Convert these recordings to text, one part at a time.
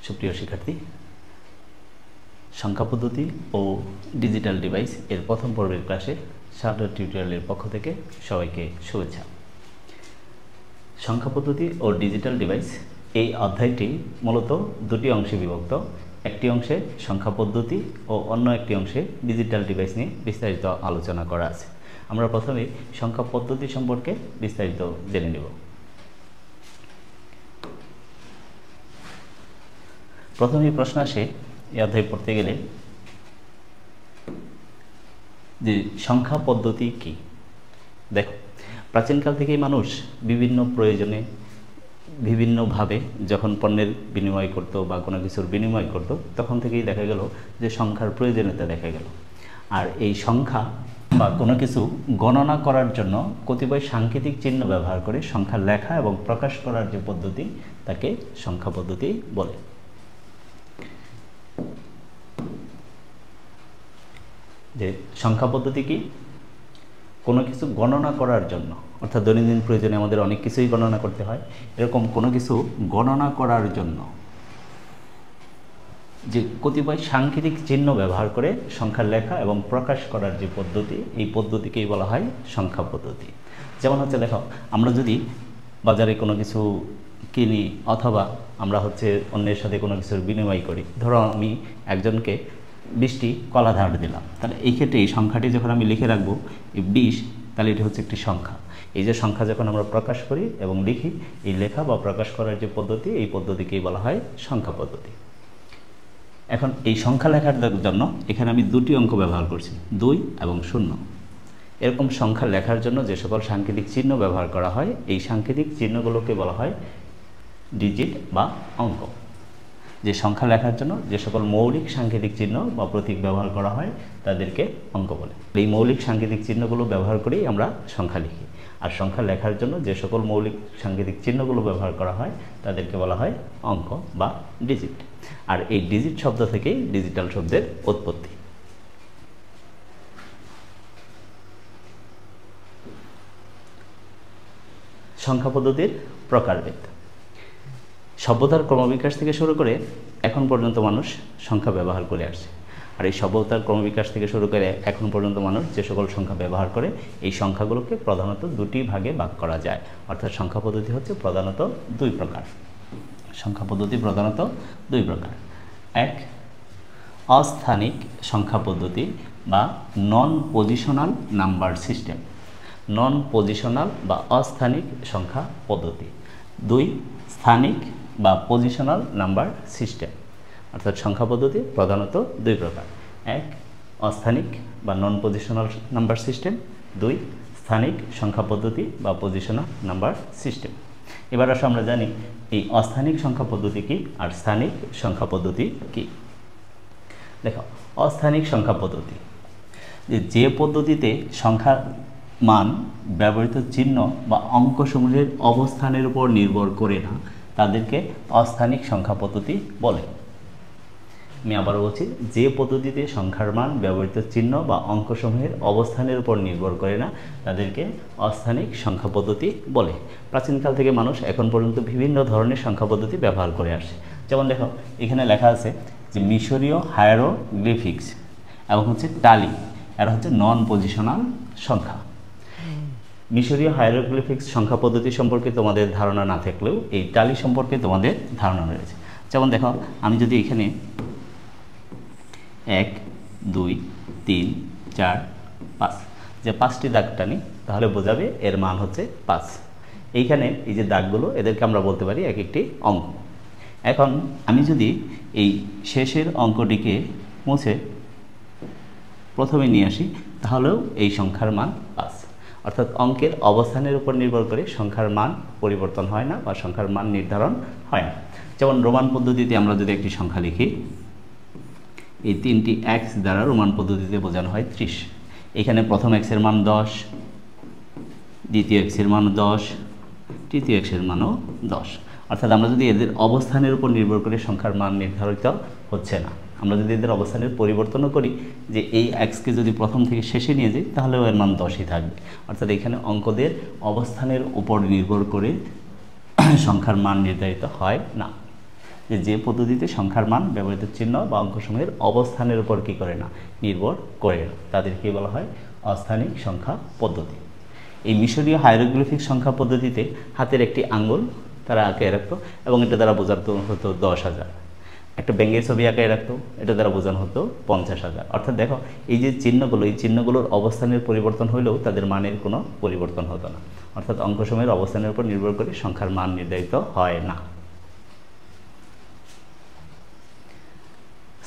সুপ্রিয় শিক্ষার্থী, সংখ্যা পদ্ধতি ও ডিজিটাল ডিভাইস এর প্রথম পর্বের ক্লাসে শারদ টিউটোরিয়ালের পক্ষ থেকে সবাইকে শুভেচ্ছা। সংখ্যা পদ্ধতি ও ডিজিটাল ডিভাইস এই অধ্যায়টি মূলত দুটি অংশে বিভক্ত। একটি অংশে সংখ্যা পদ্ধতি ও অন্য একটি অংশে ডিজিটাল ডিভাইস নিয়ে বিস্তারিত আলোচনা করা আছে। আমরা প্রথমে সংখ্যা পদ্ধতি সম্পর্কে বিস্তারিত জেনে নেব। প্রথমেই প্রশ্ন আসে এই অধ্যায় পড়তে গেলে যে সংখ্যা পদ্ধতি কি। দেখো, প্রাচীনকাল থেকেই মানুষ বিভিন্ন প্রয়োজনে বিভিন্নভাবে যখন পণ্যের বিনিময় করত বা কোনো কিছুর বিনিময় করত, তখন থেকেই দেখা গেল যে সংখ্যার প্রয়োজনীয়তা দেখা গেল। আর এই সংখ্যা বা কোনো কিছু গণনা করার জন্য কতিপয় সাংকেতিক চিহ্ন ব্যবহার করে সংখ্যা লেখা এবং প্রকাশ করার যে পদ্ধতি, তাকে সংখ্যা পদ্ধতি বলে। যে সংখ্যা পদ্ধতি কি? কোনো কিছু গণনা করার জন্য, অর্থাৎ দৈনন্দিন প্রয়োজনে আমাদের অনেক কিছুই গণনা করতে হয়, এরকম কোনো কিছু গণনা করার জন্য যে কতিপয় সাংকেতিক চিহ্ন ব্যবহার করে সংখ্যা লেখা এবং প্রকাশ করার যে পদ্ধতি, এই পদ্ধতিকেই বলা হয় সংখ্যা পদ্ধতি। যেমন হচ্ছে, দেখো, আমরা যদি বাজারে কোনো কিছু কিনি অথবা আমরা অন্যের সাথে কোনো কিছুর বিনিময় করি, ধরো আমি একজনকে 20টি কলা ধার দিলাম, তাহলে এই ক্ষেত্রে এই সংখ্যাটি যখন আমি লিখে রাখবো 20, তাহলে এটি হচ্ছে একটি সংখ্যা। এই যে সংখ্যা যখন আমরা প্রকাশ করি এবং লিখি, এই লেখা বা প্রকাশ করার যে পদ্ধতি, এই পদ্ধতিকেই বলা হয় সংখ্যা পদ্ধতি। এখন এই সংখ্যা লেখার জন্য এখানে আমি দুটি অঙ্ক ব্যবহার করছি, 2 এবং 0। এরকম সংখ্যা লেখার জন্য যে সকল সাংকেতিক চিহ্ন ব্যবহার করা হয়, এই সাংকেতিক চিহ্নগুলোকে বলা হয় ডিজিট বা অঙ্ক। যে সংখ্যা লেখার জন্য যে সকল মৌলিক সাংকেতিক চিহ্ন বা প্রতীক ব্যবহার করা হয়, তাদেরকে অঙ্ক বলে। এই মৌলিক সাংকেতিক চিহ্নগুলো ব্যবহার করেই আমরা সংখ্যা লিখি। আর সংখ্যা লেখার জন্য যে সকল মৌলিক সাংকেতিক চিহ্নগুলো ব্যবহার করা হয়, তাদেরকে বলা হয় অঙ্ক বা ডিজিট। আর এই ডিজিট শব্দ থেকেই ডিজিটাল শব্দের উৎপত্তি। সংখ্যা পদ্ধতির প্রকারভেদ। সভ্যতার ক্রমবিকাশ থেকে শুরু করে এখন পর্যন্ত মানুষ সংখ্যা ব্যবহার করে আসছে। আর এই সভ্যতার ক্রমবিকাশ থেকে শুরু করে এখন পর্যন্ত মানুষ যে সকল সংখ্যা ব্যবহার করে, এই সংখ্যাগুলোকে প্রধানত দুটি ভাগে ভাগ করা যায়। অর্থাৎ সংখ্যা পদ্ধতি হচ্ছে প্রধানত দুই প্রকার। সংখ্যা পদ্ধতি প্রধানত দুই প্রকার। এক, অস্থানিক সংখ্যা পদ্ধতি বা নন পজিশনাল নাম্বার সিস্টেম। নন পজিশনাল বা অস্থানিক সংখ্যা পদ্ধতি। 2, স্থানিক বা পজিশনাল নাম্বার সিস্টেম। অর্থাৎ সংখ্যা পদ্ধতি প্রধানত দুই প্রকার। 1, অস্থানিক বা নন পজিশনাল নাম্বার সিস্টেম। 2, স্থানিক সংখ্যা পদ্ধতি বা পজিশনাল নাম্বার সিস্টেম। এবার আসলে আমরা জানি এই অস্থানিক সংখ্যা পদ্ধতি কি আর স্থানিক সংখ্যা পদ্ধতি কি। দেখো, অস্থানিক সংখ্যা পদ্ধতি যে পদ্ধতিতে সংখ্যার মান ব্যবহৃত চিহ্ন বা অঙ্কসমূহের অবস্থানের উপর নির্ভর করে না, তাদেরকে অস্থানিক সংখ্যা পদ্ধতি বলে। আমি আবার বলছি, যে পদ্ধতিতে সংখ্যার মান ব্যবহৃত চিহ্ন বা অঙ্কসমূহের অবস্থানের উপর নির্ভর করে না, তাদেরকে অস্থানিক সংখ্যা পদ্ধতি বলে। প্রাচীনকাল থেকে মানুষ এখন পর্যন্ত বিভিন্ন ধরনের সংখ্যা পদ্ধতি ব্যবহার করে আসছে। যেমন দেখো, এখানে লেখা আছে যে মিশরীয় হায়ারোগ্লিফিক্স এবং টালি, এরা নন পজিশনাল সংখ্যা। মিশরীয় হায়ারোগ্লিফিক্স সংখ্যা পদ্ধতি সম্পর্কে তোমাদের ধারণা না থাকলেও এই টালি সম্পর্কে তোমাদের ধারণা রয়েছে। যেমন দেখো, আমি যদি এখানে 1, 2, 3, 4, 5 যে 5টি দাগ টানি, তাহলে বোঝাবে এর মান হচ্ছে 5। এইখানে এই যে দাগগুলো, এদেরকে আমরা বলতে পারি এক একটি অঙ্ক। এখন আমি যদি এই শেষের অঙ্কটিকে মুছে প্রথমে নিয়ে আসি, তাহলেও এই সংখ্যার মান 5। অর্থাৎ অঙ্কের অবস্থানের উপর নির্ভর করে সংখ্যার মান পরিবর্তন হয় না বা সংখ্যার মান নির্ধারণ হয় না। যেমন রোমান পদ্ধতিতে আমরা যদি একটি সংখ্যা লিখি, এই 3টি x দ্বারা রোমান পদ্ধতিতে বোঝানো হয় 30। এখানে প্রথম x এর মান 10, দ্বিতীয় x এর মান 10, তৃতীয় x এর মানও 10। অর্থাৎ আমরা যদি এদের অবস্থানের উপর নির্ভর করে সংখ্যার মান নির্ধারিত হচ্ছে না। আমরা যদি এদের অবস্থানের পরিবর্তনও করি, যে এই xকে যদি প্রথম থেকে শেষে নিয়ে যাই, তাহলেও এর মান 10ই থাকবে। অর্থাৎ এখানে অঙ্কদের অবস্থানের উপর নির্ভর করে সংখ্যার মান নির্ধারিত হয় না। যে পদ্ধতিতে সংখ্যার মান ব্যবহৃত চিহ্ন বা অঙ্কসমূহের অবস্থানের উপর কী করে না, নির্ভর করে না, তাদেরকে বলা হয় অস্থানিক সংখ্যা পদ্ধতি। এই মিশরীয় হাইরোগ্লিফিক সংখ্যা পদ্ধতিতে হাতের একটি আঙ্গুল তারা আঁকে রাখতো এবং এটা দ্বারা বোঝানো হতো 10,000। একটা ব্যাঙের ছবি আঁকে রাখতো, এটা দ্বারা বোঝানো হতো 50,000। অর্থাৎ দেখো এই যে চিহ্নগুলো, এই চিহ্নগুলোর অবস্থানের পরিবর্তন হলেও তাদের মানের কোনো পরিবর্তন হতো না। অর্থাৎ অঙ্কসমূহের অবস্থানের উপর নির্ভর করে সংখ্যার মান নির্ধারিত হয় না।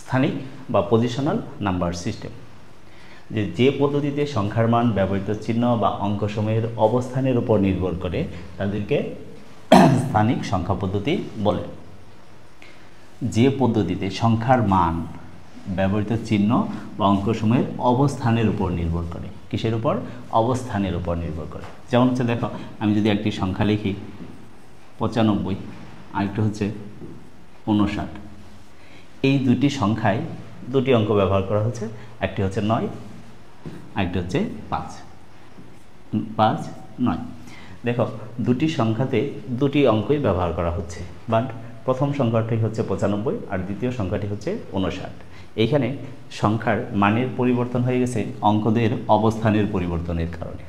স্থানিক বা পজিশনাল নাম্বার সিস্টেম, যে পদ্ধতিতে সংখ্যার মান ব্যবহৃত চিহ্ন বা অঙ্কসমূহের অবস্থানের উপর নির্ভর করে তাদেরকে স্থানিক সংখ্যা পদ্ধতি বলে। যে পদ্ধতিতে সংখ্যার মান ব্যবহৃত চিহ্ন বা অঙ্কসমূহের অবস্থানের উপর নির্ভর করে, কিসের উপর, অবস্থানের উপর নির্ভর করে। যেমন হচ্ছে দেখো, আমি যদি একটি সংখ্যা লিখি 95, আরেকটা হচ্ছে 59, এই দুটি সংখ্যায় দুটি অঙ্ক ব্যবহার করা হচ্ছে, একটি হচ্ছে 9, আরেকটি হচ্ছে 5, 9। দেখো দুটি সংখ্যাতে দুটি অঙ্কই ব্যবহার করা হচ্ছে, বাট প্রথম সংখ্যাটি হচ্ছে 95 আর দ্বিতীয় সংখ্যাটি হচ্ছে 59। এইখানে সংখ্যার মানের পরিবর্তন হয়ে গেছে অঙ্কদের অবস্থানের পরিবর্তনের কারণে।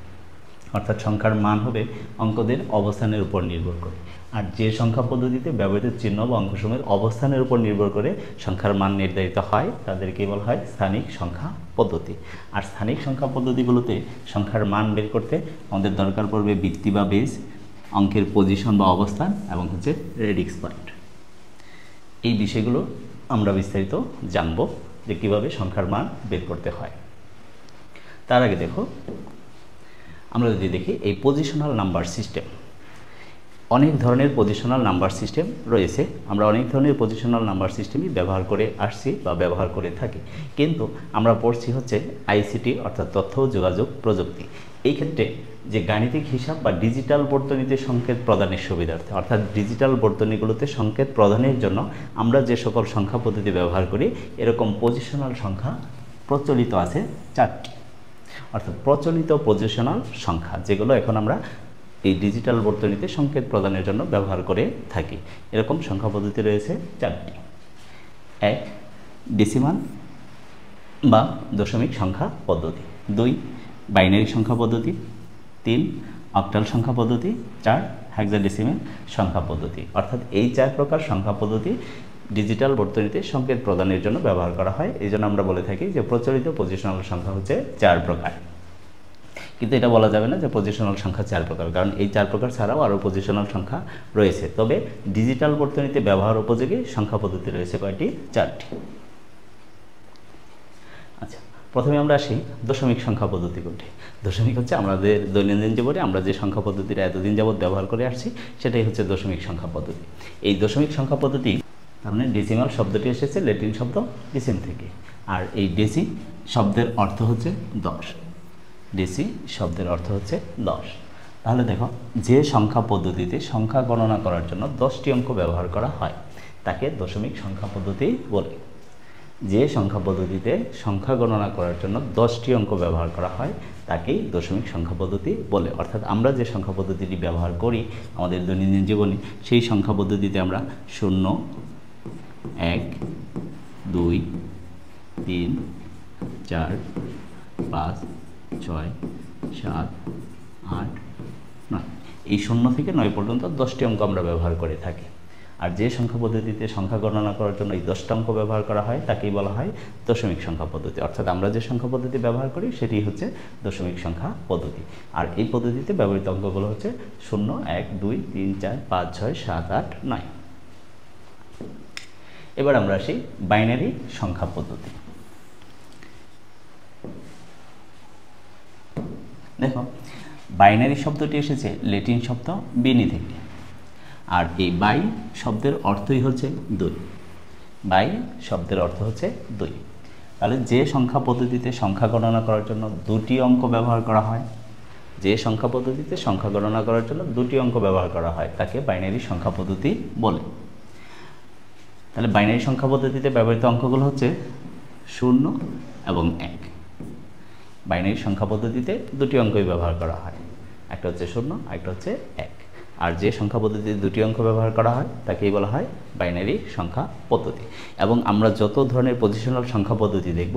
অর্থাৎ সংখ্যার মান হবে অঙ্কদের অবস্থানের উপর নির্ভর করে। আর যে সংখ্যা পদ্ধতিতে ব্যবহৃত চিহ্ন বা অঙ্কসমূহের অবস্থানের উপর নির্ভর করে সংখ্যার মান নির্ধারিত হয় তাদেরকে বলা হয় স্থানিক সংখ্যা পদ্ধতি। আর স্থানিক সংখ্যা পদ্ধতিগুলোতে সংখ্যার মান বের করতে আমাদের দরকার পড়বে ভিত্তি বা বেস, অঙ্কের পজিশন বা অবস্থান এবং হচ্ছে রেডিক্স পয়েন্ট। এই বিষয়গুলো আমরা বিস্তারিত জানব যে কীভাবে সংখ্যার মান বের করতে হয়। তার আগে দেখো, আমরা যদি দেখি এই পজিশনাল নাম্বার সিস্টেম, অনেক ধরনের পজিশনাল নাম্বার সিস্টেম রয়েছে। আমরা অনেক ধরনের পজিশনাল নাম্বার সিস্টেমই ব্যবহার করে আসছি বা ব্যবহার করে থাকি, কিন্তু আমরা পড়ছি হচ্ছে আইসিটি অর্থাৎ তথ্য ও যোগাযোগ প্রযুক্তি। এই ক্ষেত্রে যে গাণিতিক হিসাব বা ডিজিটাল বর্তনীতে সংকেত প্রদানের সুবিধার্থে, অর্থাৎ ডিজিটাল বর্তনীগুলোতে সংকেত প্রদানের জন্য আমরা যে সকল সংখ্যা পদ্ধতি ব্যবহার করি, এরকম পজিশনাল সংখ্যা প্রচলিত আছে 4টি। অর্থাৎ প্রচলিত পজিশনাল সংখ্যা যেগুলো এখন আমরা এই ডিজিটাল বর্তনীতে সংকেত প্রদানের জন্য ব্যবহার করে থাকি, এরকম সংখ্যা পদ্ধতি রয়েছে 4টি। 1 ডেসিমাল বা দশমিক সংখ্যা পদ্ধতি, 2 বাইনারি সংখ্যা পদ্ধতি, 3 অক্টাল সংখ্যা পদ্ধতি, 4 হেক্সাডেসিমাল সংখ্যা পদ্ধতি। অর্থাৎ এই 4 প্রকার সংখ্যা পদ্ধতি ডিজিটাল বর্তনীতে সংকেত প্রদানের জন্য ব্যবহার করা হয়। এই জন্য আমরা বলে থাকি যে প্রচলিত পজিশনাল সংখ্যা হচ্ছে 4 প্রকার। কিন্তু এটা বলা যাবে না যে পজিশনাল সংখ্যা 4 প্রকার, কারণ এই 4 প্রকার ছাড়াও আরও পজিশনাল সংখ্যা রয়েছে। তবে ডিজিটাল বর্তনীতে ব্যবহার উপযোগী সংখ্যা পদ্ধতি রয়েছে কয়টি, 4টি। আচ্ছা, প্রথমে আমরা আসি দশমিক সংখ্যা পদ্ধতি কোনটি। দশমিক হচ্ছে আমাদের দৈনন্দিন জীবনে আমরা যে সংখ্যা পদ্ধতিটা এতদিন যাবৎ ব্যবহার করে আসছি, সেটাই হচ্ছে দশমিক সংখ্যা পদ্ধতি। এই দশমিক সংখ্যা পদ্ধতি, তার মানে ডেসিমাল শব্দটি এসেছে ল্যাটিন শব্দ ডিসিম থেকে, আর এই ডেসি শব্দের অর্থ হচ্ছে 10। ডেসি শব্দের অর্থ হচ্ছে 10। তাহলে দেখো, যে সংখ্যা পদ্ধতিতে সংখ্যা গণনা করার জন্য 10টি অঙ্ক ব্যবহার করা হয় তাকে দশমিক সংখ্যা পদ্ধতি বলে। যে সংখ্যা পদ্ধতিতে সংখ্যা গণনা করার জন্য 10টি অঙ্ক ব্যবহার করা হয় তাকেই দশমিক সংখ্যা পদ্ধতি বলে। অর্থাৎ আমরা যে সংখ্যা পদ্ধতিটি ব্যবহার করি আমাদের দৈনন্দিন জীবনে, সেই সংখ্যা পদ্ধতিতে আমরা 0, 1, 2, 3, 4, 5, 6, 7, 8, 9, এই 0 থেকে 9 পর্যন্ত 10টি অঙ্ক আমরা ব্যবহার করে থাকি। আর যে সংখ্যা পদ্ধতিতে সংখ্যা গণনা করার জন্য এই 10টা অঙ্ক ব্যবহার করা হয় তাকেই বলা হয় দশমিক সংখ্যা পদ্ধতি। অর্থাৎ আমরা যে সংখ্যা পদ্ধতি ব্যবহার করি সেটি হচ্ছে দশমিক সংখ্যা পদ্ধতি। আর এই পদ্ধতিতে ব্যবহৃত অঙ্কগুলো হচ্ছে 0, 1, 2, 3, 4, 5, 6, 7, 8, 9। এবার আমরা আসি বাইনারি সংখ্যা পদ্ধতি। দেখো, বাইনারি শব্দটি এসেছে ল্যাটিন শব্দ বিনি থেকে, আর এই বাই শব্দের অর্থই হচ্ছে 2। বাই শব্দের অর্থ হচ্ছে 2। তাহলে যে সংখ্যা পদ্ধতিতে সংখ্যা গণনা করার জন্য 2টি অঙ্ক ব্যবহার করা হয়, যে সংখ্যা পদ্ধতিতে সংখ্যা গণনা করার জন্য 2টি অঙ্ক ব্যবহার করা হয় তাকে বাইনারি সংখ্যা পদ্ধতি বলে। তাহলে বাইনারি সংখ্যা পদ্ধতিতে ব্যবহৃত অঙ্কগুলো হচ্ছে 0 এবং 1। বাইনারি সংখ্যা পদ্ধতিতে 2টি অঙ্কই ব্যবহার করা হয়, একটা হচ্ছে 0, একটা হচ্ছে 1। আর যে সংখ্যা পদ্ধতিতে দুটি অঙ্ক ব্যবহার করা হয় তাকেই বলা হয় বাইনারি সংখ্যা পদ্ধতি। এবং আমরা যত ধরনের পজিশনাল সংখ্যা পদ্ধতি দেখব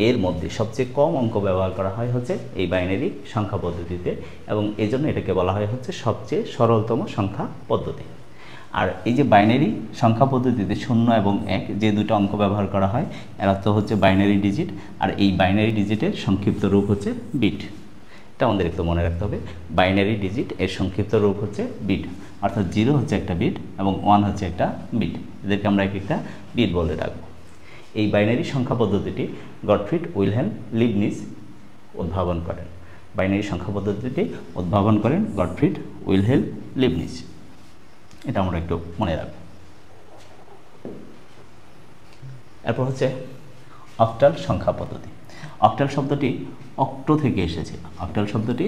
এর মধ্যে সবচেয়ে কম অঙ্ক ব্যবহার করা হয় হচ্ছে এই বাইনারি সংখ্যা পদ্ধতিতে, এবং এজন্য এটাকে বলা হয় হচ্ছে সবচেয়ে সরলতম সংখ্যা পদ্ধতি। আর এই যে বাইনারি সংখ্যা পদ্ধতিতে 0 এবং 1 যে দুটো অঙ্ক ব্যবহার করা হয় এরা তো হচ্ছে বাইনারি ডিজিট, আর এই বাইনারি ডিজিটের সংক্ষিপ্ত রূপ হচ্ছে বিট। এটা আমাদের একটু মনে রাখতে হবে, বাইনারি ডিজিট এর সংক্ষিপ্ত রূপ হচ্ছে বিট, অর্থাৎ 0 হচ্ছে একটা বিট এবং 1 হচ্ছে একটা বিট, এদেরকে আমরা একটা বিট বলে রাখবো। এই বাইনারি সংখ্যা পদ্ধতিটি গটফ্রিড উইলহেম লিবনিজ উদ্ভাবন করেন। বাইনারি সংখ্যা পদ্ধতিটি উদ্ভাবন করেন গটফ্রিড উইলহেম লিবনিজ, এটা আমরা একটু মনে রাখবো। এরপর হচ্ছে অক্টাল সংখ্যা পদ্ধতি। অক্টাল শব্দটি অক্টো থেকে এসেছে, অক্টাল শব্দটি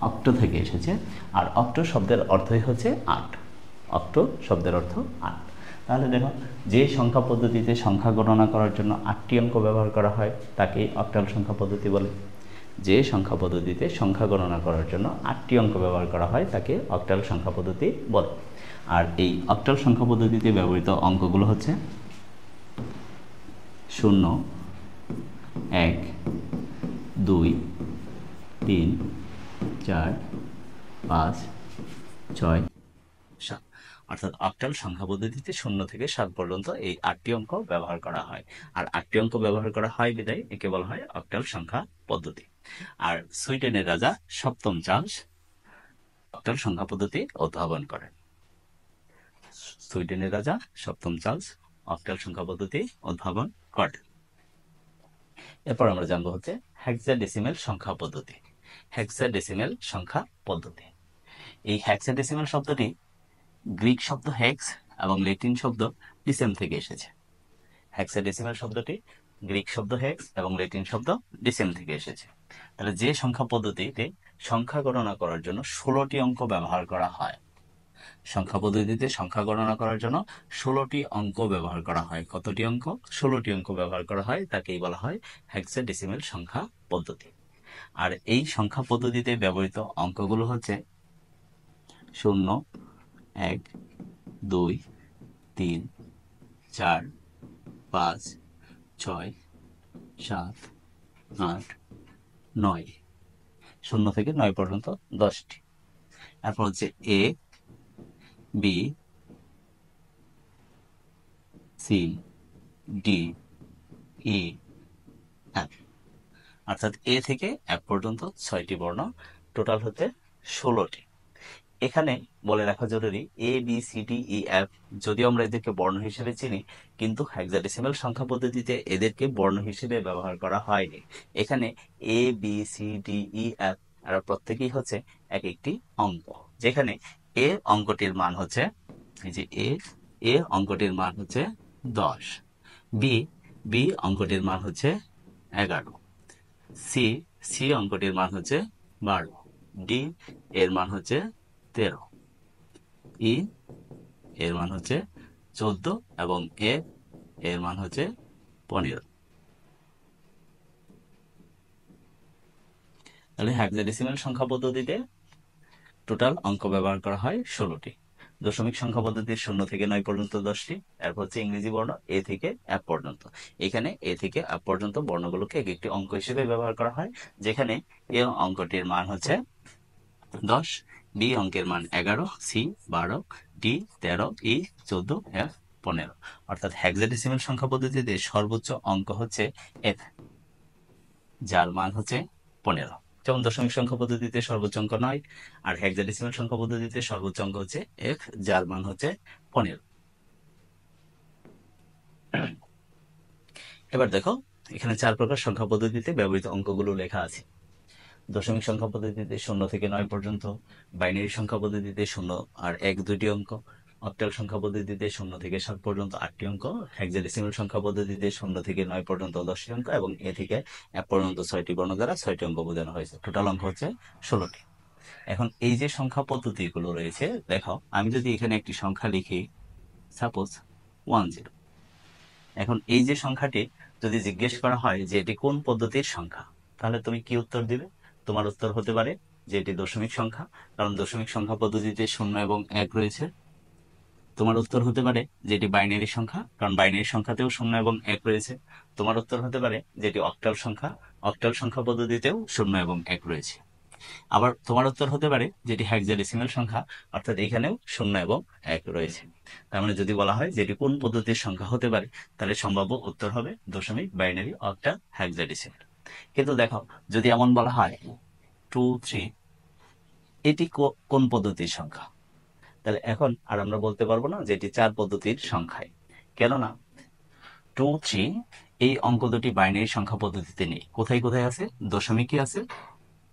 অক্টো থেকে এসেছে, আর অক্টো শব্দের অর্থই হচ্ছে 8। অক্টো শব্দের অর্থ 8। তাহলে দেখো, যে সংখ্যা পদ্ধতিতে সংখ্যা গণনা করার জন্য 8টি অঙ্ক ব্যবহার করা হয় তাকেই অক্টাল সংখ্যা পদ্ধতি বলে। যে সংখ্যা পদ্ধতিতে সংখ্যা গণনা করার জন্য 8টি অঙ্ক ব্যবহার করা হয় তাকে অক্টাল সংখ্যা পদ্ধতি বলে। আর এই অক্টাল সংখ্যা পদ্ধতিতে ব্যবহৃত অঙ্কগুলো হচ্ছে 0, 1, 2, 3, 4, 5, 6, 7, অর্থাৎ অক্টাল সংখ্যা পদ্ধতিতে 0 থেকে 7 পর্যন্ত এই 8টি অঙ্ক ব্যবহার করা হয়। আর 8টি অঙ্ক ব্যবহার করা হয় বিধায় একে বলা হয় অক্টাল সংখ্যা পদ্ধতি। আর সুইডেনের রাজা সপ্তম চার্লস অক্টাল সংখ্যা পদ্ধতি উদ্ভাবন করেন। সুইডেনের রাজা সপ্তম চার্লস অক্টাল সংখ্যা পদ্ধতি উদ্ভাবন করেন। এরপর আমরা জানবো হচ্ছে হেক্সাডেসিমেল সংখ্যা পদ্ধতি। হেক্সাডেসিমেল সংখ্যা পদ্ধতি, এই হেক্সাডেসিমেল শব্দটি গ্রিক শব্দ হেক্স এবং ল্যাটিন শব্দ ডিসেম থেকে এসেছে। হেক্সাডেসিমেল শব্দটি গ্রিক শব্দ হেক্স এবং ল্যাটিন শব্দ ডিসেম থেকে এসেছে। তাহলে যে সংখ্যা পদ্ধতিতে সংখ্যা গণনা করার জন্য 16টি অঙ্ক ব্যবহার করা হয়, সংখ্যা পদ্ধতিতে সংখ্যা গণনা করার জন্য 16টি অঙ্ক ব্যবহার করা হয়। কতটি অঙ্ক? 16টি অঙ্ক ব্যবহার করা হয়, তাকেই বলা হয় হেক্সাডেসিমেল সংখ্যা পদ্ধতি। আর এই সংখ্যা পদ্ধতিতে ব্যবহৃত অঙ্কগুলো হচ্ছে 0, 1, 2, 3, 4, 5, 6, 7, 8, 9, 0 থেকে 9 পর্যন্ত 10টি। তারপর হচ্ছে এ, B, C, D, E, F, অর্থাৎ এ থেকে এফ পর্যন্ত 6টি বর্ণ, টোটাল হচ্ছে 16টি। এখানে বলে রাখা জরুরি, A B C D E F যদিও আমরা এদেরকে বর্ণ হিসেবে চিনি, কিন্তু হেক্সাডেসিমেল সংখ্যা পদ্ধতিতে এদেরকে বর্ণ হিসেবে ব্যবহার করা হয়নি। এখানে A B C D E F এরা প্রত্যেকেই হচ্ছে এক একটি অঙ্ক, যেখানে এ অঙ্কটির মান হচ্ছে, এই যে এ অঙ্কটির মান হচ্ছে 10, বি অঙ্কটির মান হচ্ছে 11, সি অঙ্কটির মান হচ্ছে 12, ডি এর মান হচ্ছে 13, ই এর মান হচ্ছে 14 এবং এফ এর মান হচ্ছে 15। তাহলে হেক্সাডেসিমেল সংখ্যা পদ্ধতিতে টোটাল অঙ্ক ব্যবহার করা হয় 16টি। দশমিক সংখ্যা পদ্ধতির 0 থেকে 9 পর্যন্ত 10টি। এরপর হচ্ছে ইংরেজি বর্ণ এ থেকে এফ পর্যন্ত। এখানে এ থেকে এফ পর্যন্ত বর্ণগুলোকে এক একটি অঙ্ক হিসেবে ব্যবহার করা হয়, যেখানে এ অঙ্কটির মান হচ্ছে 10, বি অঙ্কের মান 11, সি 12, ডি 13, ই 14, এফ 15। অর্থাৎ হেক্সাডেসিমেল সংখ্যা পদ্ধতিতে সর্বোচ্চ অঙ্ক হচ্ছে এফ, যার মান হচ্ছে 15। যেমন দশমিক সংখ্যা পদ্ধতিতে সর্বোচ্চ অঙ্ক 9, আর হেক্সাডেসিমেল সংখ্যা পদ্ধতিতে সর্বোচ্চ অঙ্ক হচ্ছে এফ, যার মান হচ্ছে 15। এবার দেখো, এখানে 4 প্রকার সংখ্যা পদ্ধতিতে ব্যবহৃত অঙ্কগুলো লেখা আছে। দশমিক সংখ্যা পদ্ধতিতে 0 থেকে 9 পর্যন্ত, বাইনারি সংখ্যা পদ্ধতিতে 0 আর 1 2টি অঙ্ক, অক্টাল সংখ্যা পদ্ধতিতে 0 থেকে 7 পর্যন্ত 8টি অঙ্ক, হেক্সাডেসিমেল সংখ্যা পদ্ধতিতে 0 থেকে 9 পর্যন্ত 10টি অঙ্ক এবং এ থেকে এফ পর্যন্ত 6টি বর্ণ দ্বারা 6টি অঙ্ক বোঝানো হয়েছে। টোটাল অঙ্ক হচ্ছে 16টি। এখন এই যে সংখ্যা পদ্ধতিগুলো রয়েছে, দেখো আমি যদি এখানে একটি সংখ্যা লিখি, সাপোজ 10, এখন এই যে সংখ্যাটি যদি জিজ্ঞেস করা হয় যে এটি কোন পদ্ধতির সংখ্যা, তাহলে তুমি কি উত্তর দিবে? তোমার উত্তর হতে পারে যে এটি দশমিক সংখ্যা, কারণ দশমিক সংখ্যা পদ্ধতিতে 0 এবং 1 রয়েছে। তোমার উত্তর হতে পারে যেটি বাইনারি সংখ্যা, কারণ বাইনারি সংখ্যাতেও 0 এবং 1 রয়েছে। তোমার উত্তর হতে পারে যেটি অক্টাল সংখ্যা, অক্টাল সংখ্যা পদ্ধতিতেও 0 এবং 1 রয়েছে। আবার তোমার উত্তর হতে পারে যেটি হেক্সাডেসিমাল সংখ্যা, অর্থাৎ এখানেও 0 এবং 1 রয়েছে। তার মানে যদি বলা হয় যেটি কোন পদ্ধতির সংখ্যা হতে পারে, তাহলে সম্ভাব্য উত্তর হবে দশমিক, বাইনারি, অক্টাল, হেক্সাডেসিমাল। কিন্তু দেখো, যদি এমন বলা হয় 2, 3, এটি কোন পদ্ধতির সংখ্যা, তাহলে এখন আর আমরা বলতে পারবো না যে এটি 4 পদ্ধতির সংখ্যায়। কেননা 2, 3 এই অঙ্ক দুটি বাইনারি সংখ্যা পদ্ধতিতে নেই। কোথায় কোথায় আছে? দশমিকে আছে,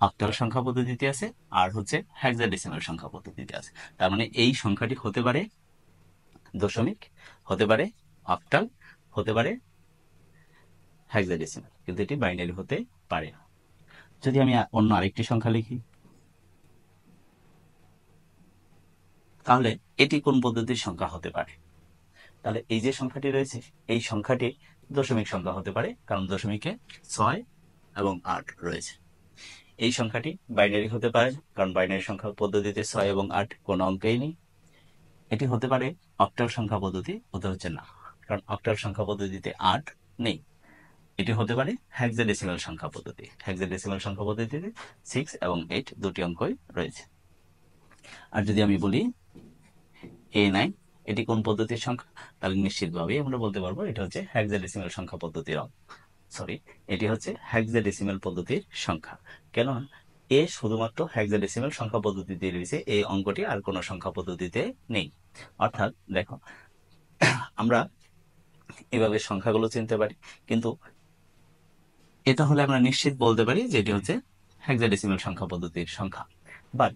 অক্টাল সংখ্যা পদ্ধতিতে আছে, আর হচ্ছে হেক্সাডেসিমাল সংখ্যা পদ্ধতিতে আছে। তার মানে এই সংখ্যাটি হতে পারে দশমিক, হতে পারে অক্টাল, হতে পারে হেক্সাডেসিমাল, কিন্তু এটি বাইনারি হতে পারে না। যদি আমি অন্য আরেকটি সংখ্যা লিখি, তাহলে এটি কোন পদ্ধতির সংখ্যা হতে পারে? তাহলে এই যে সংখ্যাটি রয়েছে, এই সংখ্যাটি দশমিক সংখ্যা হতে পারে, কারণ দশমিকে 6 এবং 8 রয়েছে। এই সংখ্যাটি বাইনারি হতে পারে, কারণ বাইনারি সংখ্যা পদ্ধতিতে 6 এবং 8 কোনো অঙ্কেই নেই। এটি হতে পারে অক্টাল সংখ্যা পদ্ধতি, হতে হচ্ছে না, কারণ অক্টাল সংখ্যা পদ্ধতিতে 8 নেই। এটি হতে পারে হেক্সাডেসিমাল সংখ্যা পদ্ধতি, হেক্সাডেসিমাল সংখ্যা পদ্ধতিতে 6 এবং 8 দুটি অঙ্কই রয়েছে। আর যদি আমি বলি A9 এটি কোন পদ্ধতির সংখ্যা, তাহলে নিশ্চিতভাবেই আমরা বলতে পারবো এটা হচ্ছে হেক্সাডেসিমাল সংখ্যা পদ্ধতির অঙ্ক। সরি, এটি হচ্ছে হেক্সাডেসিমাল পদ্ধতির সংখ্যা। কেন? এ শুধুমাত্র হেক্সাডেসিমাল সংখ্যা পদ্ধতিতে রয়েছে, এই অঙ্কটি আর কোনো সংখ্যা পদ্ধতিতে নেই। অর্থাৎ দেখো, আমরা এভাবে সংখ্যাগুলো চিনতে পারি, কিন্তু এটা হলে আমরা নিশ্চিত বলতে পারি যে এটি হচ্ছে হেক্সাডেসিমাল সংখ্যা পদ্ধতির সংখ্যা। বাট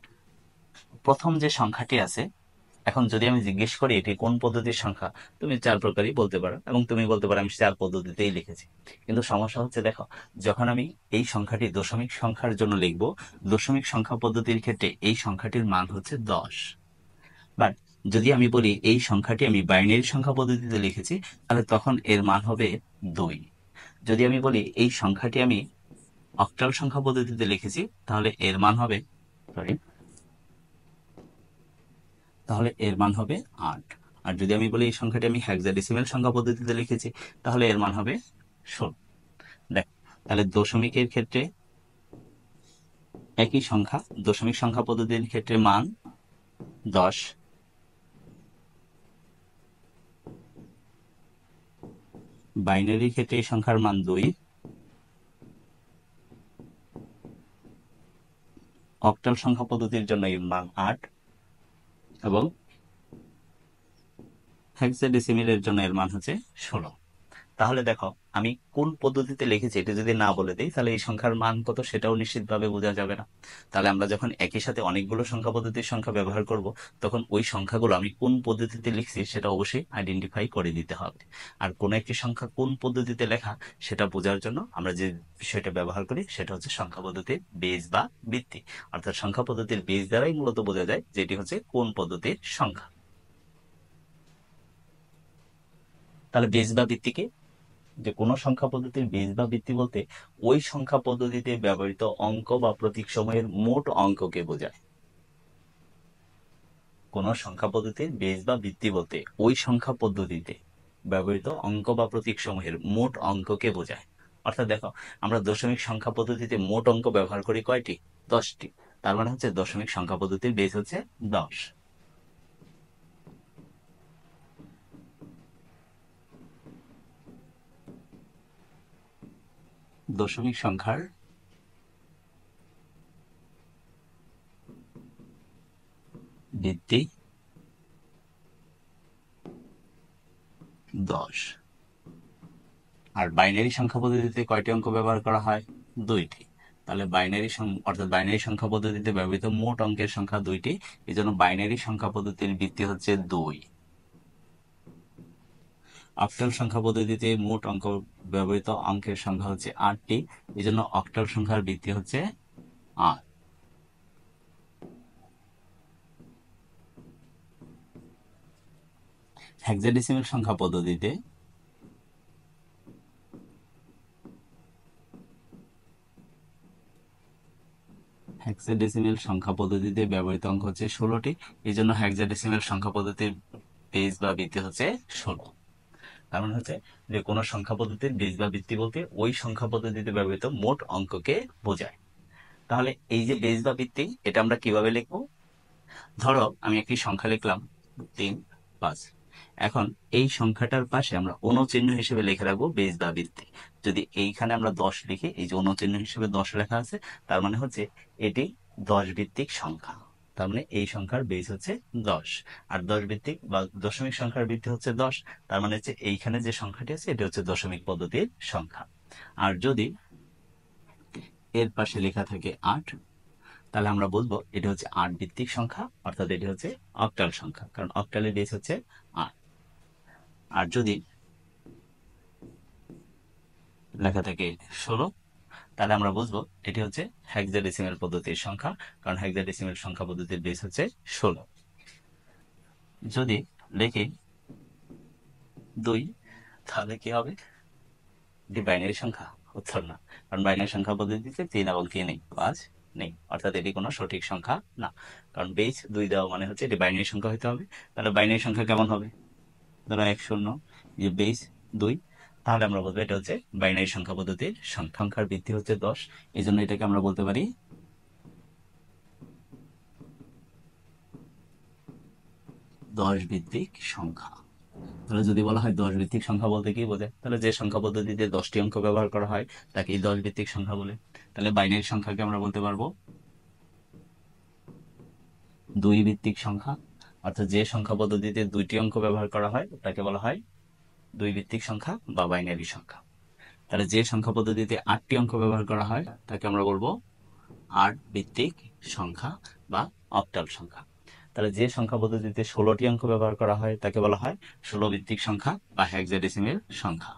প্রথম যে সংখ্যাটি আছে, এখন যদি আমি জিজ্ঞেস করি এটি কোন পদ্ধতির সংখ্যা, তুমি 4 প্রকারই বলতে পারো, এবং তুমি বলতে পারো আমি 4 পদ্ধতিতেই লিখেছি। কিন্তু সমস্যা হচ্ছে, দেখো, যখন আমি এই সংখ্যাটি দশমিক সংখ্যার জন্য লিখব, দশমিক সংখ্যা পদ্ধতির ক্ষেত্রে এই সংখ্যাটির মান হচ্ছে 10। বাট যদি আমি বলি এই সংখ্যাটি আমি বাইনারি সংখ্যা পদ্ধতিতে লিখেছি, তাহলে তখন এর মান হবে 2। যদি আমি বলি এই সংখ্যাটি আমি অক্টাল সংখ্যা পদ্ধতিতে লিখেছি, তাহলে এর মান হবে তাহলে এর মান হবে 8। আর যদি আমি বলি এই সংখ্যাটি আমি হেক্সাডেসিমাল সংখ্যা পদ্ধতিতে লিখেছি, তাহলে এর মান হবে 16। দেখ, তাহলে দশমিকের ক্ষেত্রে একই সংখ্যা, দশমিক সংখ্যা পদ্ধতির ক্ষেত্রে মান 10, বাইনারির ক্ষেত্রে এই সংখ্যার মান 2, অক্টাল সংখ্যা পদ্ধতির জন্য এর মান 8, এবং হেক্সাডেসিমালের জন্য এর মান হচ্ছে 16। তাহলে দেখো, আমি কোন পদ্ধতিতে লিখেছি এটা যদি না বলে দিই, তাহলে এই সংখ্যার মান কত সেটাও নিশ্চিতভাবে বোঝা যাবে না। তাহলে আমরা যখন একই সাথে অনেকগুলো সংখ্যা পদ্ধতির সংখ্যা ব্যবহার করব, তখন ওই সংখ্যাগুলো আমি কোন পদ্ধতিতে লিখছি সেটা অবশ্যই আইডেন্টিফাই করে দিতে হবে। আর কোন একটি সংখ্যা কোন পদ্ধতিতে লেখা সেটা বোঝার জন্য আমরা যে বিষয়টা ব্যবহার করি সেটা হচ্ছে সংখ্যা পদ্ধতির বেজ বা ভিত্তি। অর্থাৎ সংখ্যা পদ্ধতির বেজ দ্বারাই মূলত বোঝা যায় যে এটি হচ্ছে কোন পদ্ধতির সংখ্যা। তাহলে বেজ বা ভিত্তিকে, যে কোনো সংখ্যা পদ্ধতির বেজ বা ভিত্তি বলতে ওই সংখ্যা পদ্ধতিতে ব্যবহৃত অঙ্ক বা প্রতীক সমূহের মোট অঙ্ককে বোঝায়। কোন সংখ্যা পদ্ধতির বেজ বা ভিত্তি বলতে ওই সংখ্যা পদ্ধতিতে ব্যবহৃত অঙ্ক বা প্রতীক সমূহের মোট অঙ্ককে বোঝায়। অর্থাৎ দেখো, আমরা দশমিক সংখ্যা পদ্ধতিতে মোট অঙ্ক ব্যবহার করি কয়টি? 10টি। তার মানে হচ্ছে দশমিক সংখ্যা পদ্ধতির বেজ হচ্ছে 10। দশমিক সংখ্যার ভিত্তি 10। আর বাইনারি সংখ্যা পদ্ধতিতে কয়টি অঙ্ক ব্যবহার করা হয়? 2টি। তাহলে অর্থাৎ বাইনারি সংখ্যা পদ্ধতিতে ব্যবহৃত মোট অঙ্কের সংখ্যা 2টি। এই জন্য বাইনারি সংখ্যা পদ্ধতির ভিত্তি হচ্ছে 2। অক্টাল সংখ্যা পদ্ধতিতে মোট অঙ্ক ব্যবহৃত অঙ্কের সংখ্যা হচ্ছে 8টি। এই জন্য অক্টাল সংখ্যার ভিত্তি হচ্ছে 8। হেক্সাডেসিমাল সংখ্যা পদ্ধতিতে হেক্সাডেসিমেল সংখ্যা পদ্ধতিতে ব্যবহৃত অঙ্ক হচ্ছে 16টি। এই জন্য হেক্সাডেসিমেল সংখ্যা পদ্ধতির বেস বা ভিত্তি হচ্ছে 16। তার মানে হচ্ছে যে কোনো সংখ্যা পদ্ধতির বেস বা ভিত্তি বলতে ওই সংখ্যা পদ্ধতিতে ব্যবহৃত মোট অঙ্ককে বোঝায়। তাহলে এই যে বেস বা ভিত্তি, এটা আমরা কিভাবে লিখবো? ধরো আমি একটি সংখ্যা লিখলাম 3, 5। এখন এই সংখ্যাটার পাশে আমরা অনুচিহ্ন হিসেবে লিখে রাখবো বেস বা ভিত্তি। যদি এইখানে আমরা 10 লিখি, এই যে অনুচিহ্ন হিসেবে 10 লেখা আছে, তার মানে হচ্ছে এটি 10 ভিত্তিক সংখ্যা। তার মানে এই সংখ্যার বেস হচ্ছে 10। আর 10 ভিত্তিক বা দশমিক সংখ্যার ভিত্তি হচ্ছে 10। তার মানে হচ্ছে এইখানে যে সংখ্যাটি আছে এটি হচ্ছে দশমিক পদ্ধতির সংখ্যা। আর যদি এর পাশে লেখা থাকে 8, তাহলে আমরা বলবো এটা হচ্ছে 8 ভিত্তিক সংখ্যা, অর্থাৎ এটি হচ্ছে অক্টাল সংখ্যা, কারণ অক্টালের বেস হচ্ছে 8। আর যদি লেখা থাকে 16, তাহলে আমরা বুঝবো এটি হচ্ছে হেক্সাডেসিমেল পদ্ধতির সংখ্যা, কারণ হেক্সাডেসিমেল সংখ্যা পদ্ধতির বেস হচ্ছে 16। যদি লিখি 2, তাহলে কি হবে? এটি বাইনারি সংখ্যা? উত্তর না, কারণ বাইনারি সংখ্যা পদ্ধতিতে 3 এবং 3 নেই, 5 নেই, অর্থাৎ এটি কোনো সঠিক সংখ্যা না। কারণ বেস 2 দেওয়া মানে হচ্ছে এটি বাইনারি সংখ্যা হতে হবে। তাহলে বাইনারি সংখ্যা কেমন হবে? ধরো 1 0, যে বেস 2, তাহলে আমরা বলবো এটা হচ্ছে বাইনারি সংখ্যা পদ্ধতির সংখ্যার ভিত্তি হচ্ছে 10। এই জন্য এটাকে আমরা বলতে পারি 10 ভিত্তিক সংখ্যা। তাহলে যদি বলা হয় 10 ভিত্তিক সংখ্যা বলতে কি বোঝায়, তাহলে যে সংখ্যা পদ্ধতিতে 10টি অঙ্ক ব্যবহার করা হয় তাকে 10 ভিত্তিক সংখ্যা বলে। তাহলে বাইনারি সংখ্যাকে আমরা বলতে পারবো 2 ভিত্তিক সংখ্যা, অর্থাৎ যে সংখ্যা পদ্ধতিতে 2টি অঙ্ক ব্যবহার করা হয় তাকে বলা হয় 2 ভিত্তিক সংখ্যা বা বাইনারি সংখ্যা। তাহলে যে সংখ্যা পদ্ধতিতে 8টি অঙ্ক ব্যবহার করা হয় তাকে আমরা বলবো 8 ভিত্তিক সংখ্যা বা অক্টাল সংখ্যা। তাহলে যে সংখ্যা পদ্ধতিতে 16টি অঙ্ক ব্যবহার করা হয় তাকে বলা হয় 16 ভিত্তিক সংখ্যা বা হেক্সাডেসিমেল সংখ্যা।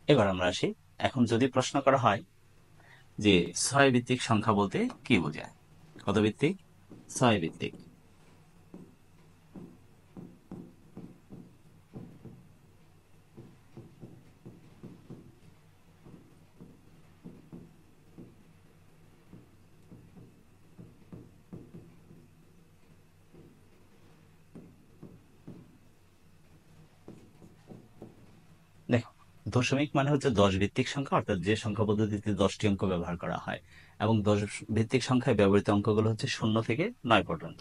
এবার আমরা আসি, এখন যদি প্রশ্ন করা হয় যে 6 ভিত্তিক সংখ্যা বলতে কি বোঝায়? কত ভিত্তিক? 6 ভিত্তিক। দেখো, দশমিক মানে হচ্ছে 10 ভিত্তিক সংখ্যা, অর্থাৎ যে সংখ্যা পদ্ধতিতে 10টি অঙ্ক ব্যবহার করা হয়, এবং 10 ভিত্তিক সংখ্যায় ব্যবহৃত অঙ্কগুলো হচ্ছে 0 থেকে 9 পর্যন্ত।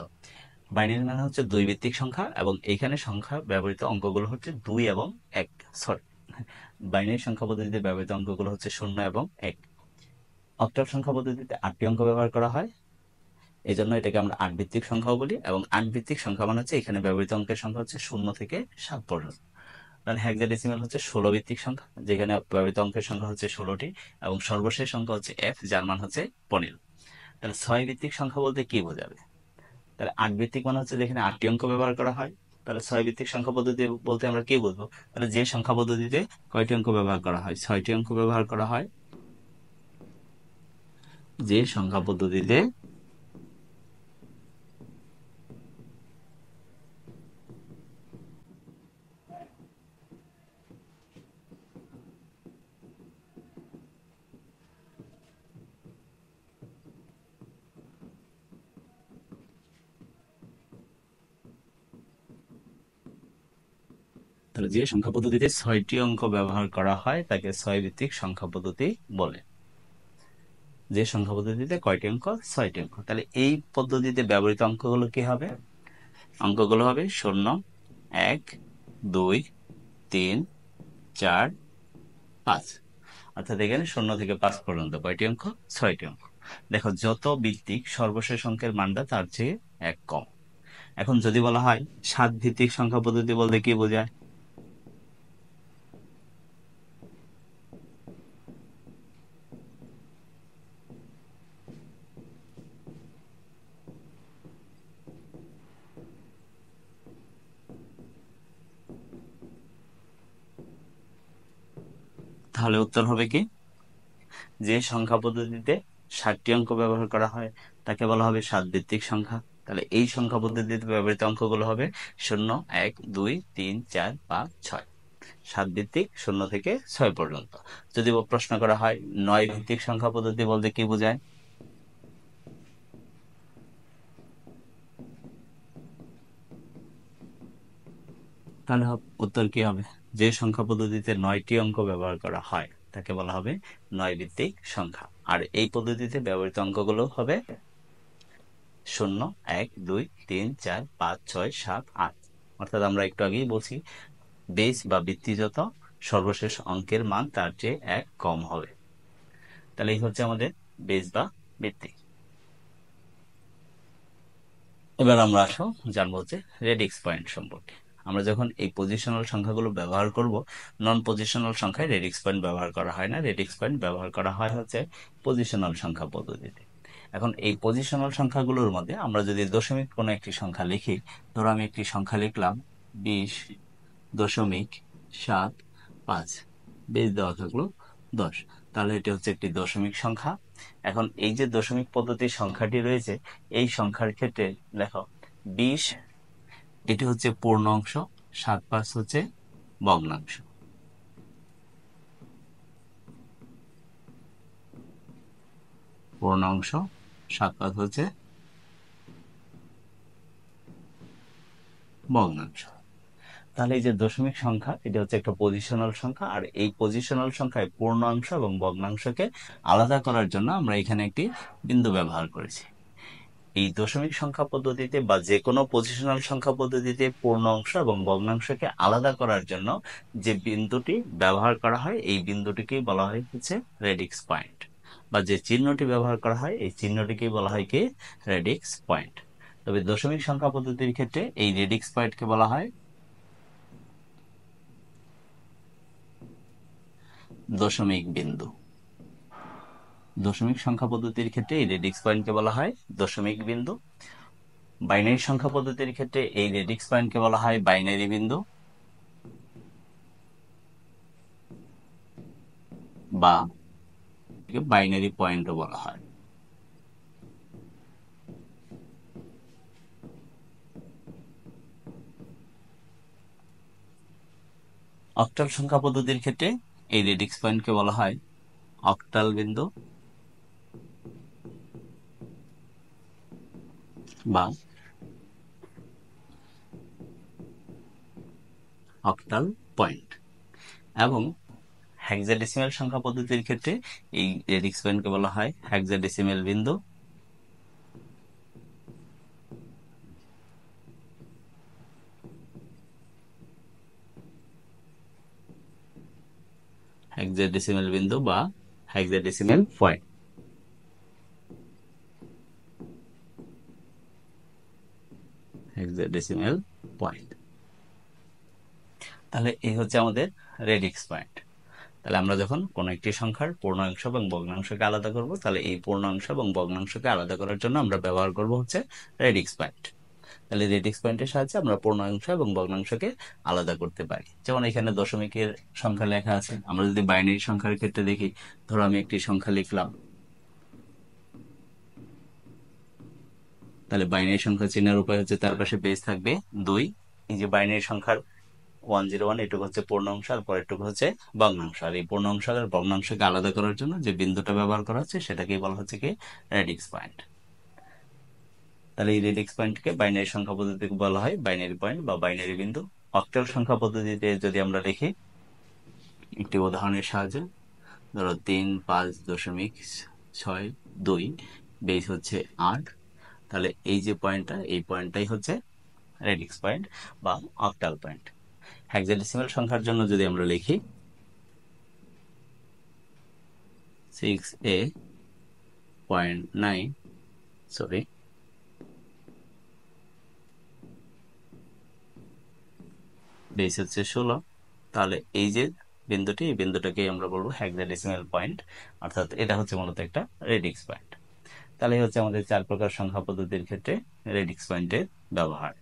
বাইনারি মানে হচ্ছে 2 ভিত্তিক সংখ্যা, এবং এইখানে সংখ্যা ব্যবহৃত অঙ্কগুলো হচ্ছে 2 এবং 1। সরি, বাইনারি সংখ্যা পদ্ধতিতে ব্যবহৃত অঙ্কগুলো হচ্ছে 0 এবং 1। অক্টাল সংখ্যা পদ্ধতিতে 8টি অঙ্ক ব্যবহার করা হয়, এই জন্য এটাকে আমরা 8 ভিত্তিক সংখ্যাও বলি। এবং 8 ভিত্তিক সংখ্যা মানে হচ্ছে এখানে ব্যবহৃত অঙ্কের সংখ্যা হচ্ছে 0 থেকে 7 পর্যন্ত। তাহলে হেক্সাডেসিমাল হচ্ছে 16 ভিত্তিক সংখ্যা, যেখানে ব্যবহৃত অঙ্কের সংখ্যা হচ্ছে 16টি, এবং সর্বশেষ সংখ্যা হচ্ছে f, যার মান হচ্ছে 15। তাহলে 6 ভিত্তিক সংখ্যা বলতে কি বোঝাবে? তাহলে 8 ভিত্তিক মানে হচ্ছে যেখানে 8টি অঙ্ক ব্যবহার করা হয়। তাহলে 6 ভিত্তিক সংখ্যা পদ্ধতি বলতে আমরা কি বুঝবো? তাহলে যে সংখ্যা পদ্ধতিতে কয়টি অঙ্ক ব্যবহার করা হয়? 6টি অঙ্ক ব্যবহার করা হয়। যে সংখ্যা পদ্ধতিতে তাহলে যে সংখ্যা পদ্ধতিতে 6টি অঙ্ক ব্যবহার করা হয় তাকে 6 ভিত্তিক সংখ্যা পদ্ধতি বলে। যে সংখ্যা পদ্ধতিতে কয়টি অঙ্ক? 6টি অঙ্ক। তাহলে এই পদ্ধতিতে ব্যবহৃত অঙ্কগুলো কি হবে? অঙ্কগুলো হবে 0, 1, 2, 3, 4, 5। অর্থাৎ এখানে 0 থেকে 5 পর্যন্ত কয়টি অঙ্ক? 6টি অঙ্ক। দেখো, যত ভিত্তিক সর্বশেষ অঙ্কের মানটা তার চেয়ে 1 কম। এখন যদি বলা হয় 7 ভিত্তিক সংখ্যা পদ্ধতি বলতে কি বোঝায়? তাহলে উত্তর হবে কি? যে সংখ্যা পদ্ধতিতে 7টি অঙ্ক ব্যবহার করা হয় তাকে বলা হবে 7 ভিত্তিক সংখ্যা। তাহলে এই সংখ্যা পদ্ধতিতে ব্যবহৃত অঙ্কগুলো হবে 0, 1, 2, 3, 4, 5, 6। 7 ভিত্তিক 0 থেকে 6 পর্যন্ত। যদি প্রশ্ন করা হয় 9 ভিত্তিক সংখ্যা পদ্ধতি বলতে কি বোঝায়, তাহলে উত্তর কি হবে? যে সংখ্যা পদ্ধতিতে 9টি অঙ্ক ব্যবহার করা হয় তাকে বলা হবে 9 ভিত্তিক সংখ্যা। আর এই পদ্ধতিতে ব্যবহৃত অঙ্কগুলো হবে 0, 1, 2, 3, 4, 5, 6, 7, 8। অর্থাৎ আমরা একটু আগেই বলছি বেস বা ভিত্তি যত সর্বশেষ অঙ্কের মান তার চেয়ে 1 কম হবে। তাহলে এই হচ্ছে আমাদের বেস বা ভিত্তি। এবার আমরা আসো জানবো হচ্ছে রেডিক্স পয়েন্ট সম্পর্কে। আমরা যখন এই পজিশনাল সংখ্যাগুলো ব্যবহার করব, নন পজিশনাল সংখ্যায় রেডিক্স পয়েন্ট ব্যবহার করা হয় না, রেডিক্স পয়েন্ট ব্যবহার করা হয় হচ্ছে পজিশনাল সংখ্যা পদ্ধতিতে। এখন এই পজিশনাল সংখ্যাগুলোর মধ্যে আমরা যদি দশমিক কোনো একটি সংখ্যা লিখি, ধরো আমি একটি সংখ্যা লিখলাম 20.75, বেস দেওয়া থাকলো 10, তাহলে এটি হচ্ছে একটি দশমিক সংখ্যা। এখন এই যে দশমিক পদ্ধতির সংখ্যাটি রয়েছে, এই সংখ্যার ক্ষেত্রে দেখো 20 এটি হচ্ছে পূর্ণাংশ, 75 হচ্ছে ভগ্নাংশ। পূর্ণাংশ, 75 হচ্ছে ভগ্নাংশ। তাহলে এই যে দশমিক সংখ্যা, এটা হচ্ছে একটা পজিশনাল সংখ্যা, আর এই পজিশনাল সংখ্যায় পূর্ণাংশ এবং ভগ্নাংশকে আলাদা করার জন্য আমরা এখানে একটি বিন্দু ব্যবহার করেছি। এই দশমিক সংখ্যা পদ্ধতিতে বা যে কোনো পজিশনাল সংখ্যা পদ্ধতিতে পূর্ণাংশ এবং ভগ্নাংশকে আলাদা করার জন্য যে বিন্দুটি ব্যবহার করা হয়, এই বিন্দুটিকেই বলা হয় হচ্ছে রেডিক্স পয়েন্ট, বা যে চিহ্নটি ব্যবহার করা হয় এই চিহ্নটিকেই বলা হয় কি রেডিক্স পয়েন্ট। তবে দশমিক সংখ্যা পদ্ধতির ক্ষেত্রে এই রেডিক্স পয়েন্টকে বলা হয় দশমিক বিন্দু। দশমিক সংখ্যা পদ্ধতির ক্ষেত্রে এই রেডিক্স পয়েন্টকে বলা হয় দশমিক বিন্দু। বাইনারি সংখ্যা পদ্ধতির ক্ষেত্রে এই রেডিক্স পয়েন্টকে বলা হয় বাইনারি বিন্দু বা বাইনারি পয়েন্টও বলা হয়। অক্টাল সংখ্যা পদ্ধতির ক্ষেত্রে এই রেডিক্স পয়েন্টকে বলা হয় অক্টাল বিন্দু বা অক্টাল পয়েন্ট। এবং হেক্সাডেসিমাল সংখ্যা পদ্ধতির ক্ষেত্রে এই রেডিক্স পয়েন্টকে বলা হয় হেক্সাডেসিমাল বিন্দু হেক্সাডেসিমাল বিন্দু বা হেক্সাডেসিমাল পয়েন্ট। Hexadecimal point. তাহলে এই হচ্ছে আমাদের রেডিক্স পয়েন্ট। তাহলে আমরা যখন কোন একটি সংখ্যার পূর্ণাংশ এবং ভগ্নাংশকে আলাদা করব, তাহলে এই পূর্ণাংশ এবং ভগ্নাংশকে আলাদা করার জন্য আমরা ব্যবহার করব হচ্ছে রেডিক্স পয়েন্ট। তাহলে রেডিক্স পয়েন্টের সাহায্যে আমরা পূর্ণাংশ এবং ভগ্নাংশকে আলাদা করতে পারি। যেমন এখানে দশমিকের সংখ্যা লেখা আছে, আমরা যদি বাইনারি সংখ্যার ক্ষেত্রে দেখি, ধরো আমি একটি সংখ্যা লিখলাম, তাহলে বাইনারি সংখ্যা চেনার উপায় হচ্ছে তার পাশে বেস থাকবে 2। এই যে বাইনারি সংখ্যার 101 এটুকু হচ্ছে পূর্ণাংশ, আর পরেরটুকু হচ্ছে ভগ্নাংশ। আর এই পূর্ণাংশ আর ভগ্নাংশকে আলাদা করার জন্য যে বিন্দুটা ব্যবহার করা হচ্ছে সেটাকেই বলা হচ্ছে কি রেডিক্স পয়েন্ট। তাহলে এই রেডিক্স পয়েন্টকে বাইনারি সংখ্যা পদ্ধতিতে বলা হয় বাইনারি পয়েন্ট বা বাইনারি বিন্দু। অক্টাল সংখ্যা পদ্ধতিতে যদি আমরা লিখি একটি উদাহরণের সাহায্যে, ধরো 3.5.62, বেস হচ্ছে 8, তাহলে এই যে পয়েন্টটা, এই পয়েন্টটাই হচ্ছে রেডিক্স পয়েন্ট বা অক্টাল পয়েন্ট। হেক্সাডেসিমাল সংখ্যার জন্য যদি আমরা লিখি 6a.9, সরি, বেস হচ্ছে 16, তাহলে এই যে বিন্দুটি, এই বিন্দুটাকে আমরা বলবো হেক্সাডেসিমাল পয়েন্ট, অর্থাৎ এটা হচ্ছে মূলত একটা রেডিক্স পয়েন্ট। তাহলে হচ্ছে আমাদের 4 প্রকার সংখ্যা পদ্ধতির ক্ষেত্রে রেডিক্স পয়েন্টের ব্যবহার।